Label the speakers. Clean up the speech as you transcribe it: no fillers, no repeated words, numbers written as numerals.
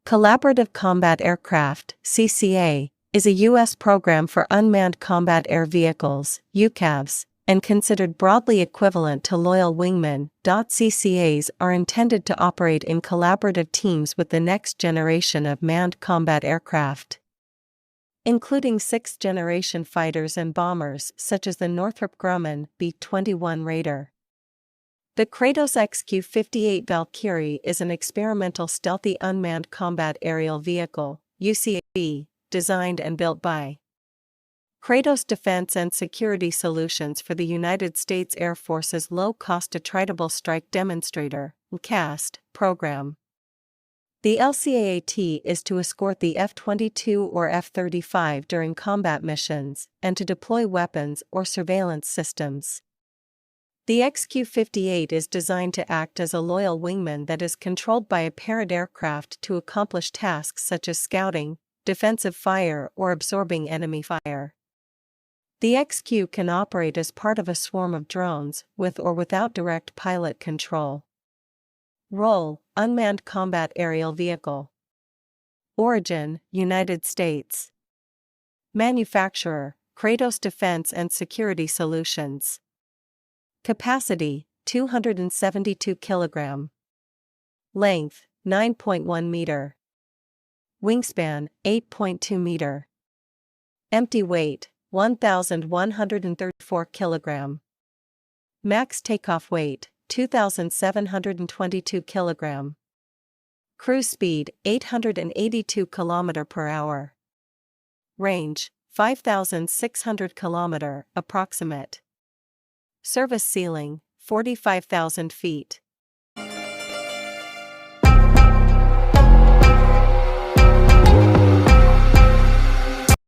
Speaker 1: Collaborative Combat Aircraft, CCA, is a U.S. program for unmanned combat air vehicles, UCAVs, and considered broadly equivalent to Loyal Wingman. CCAs are intended to operate in collaborative teams with the next generation of manned combat aircraft, including sixth-generation fighters and bombers such as the Northrop Grumman B-21 Raider. The Kratos XQ-58 Valkyrie is an experimental stealthy unmanned combat aerial vehicle, UCAV, designed and built by Kratos Defense and Security Solutions for the United States Air Force's Low-Cost Attritable Strike Demonstrator (CAST) program. The LCAAT is to escort the F-22 or F-35 during combat missions and to deploy weapons or surveillance systems. The XQ-58 is designed to act as a loyal wingman that is controlled by a parent aircraft to accomplish tasks such as scouting, defensive fire, or absorbing enemy fire. The XQ can operate as part of a swarm of drones, with or without direct pilot control. Role: Unmanned Combat Aerial Vehicle. Origin: United States. Manufacturer: Kratos Defense and Security Solutions. Capacity: 272 kg. Length: 9.1 meter. Wingspan: 8.2 meter. Empty weight: 1,134 kg. Max takeoff weight: 2,722 kg. Cruise speed: 882 km per hour. Range: 5,600 km approximate. Service ceiling: 45,000 feet.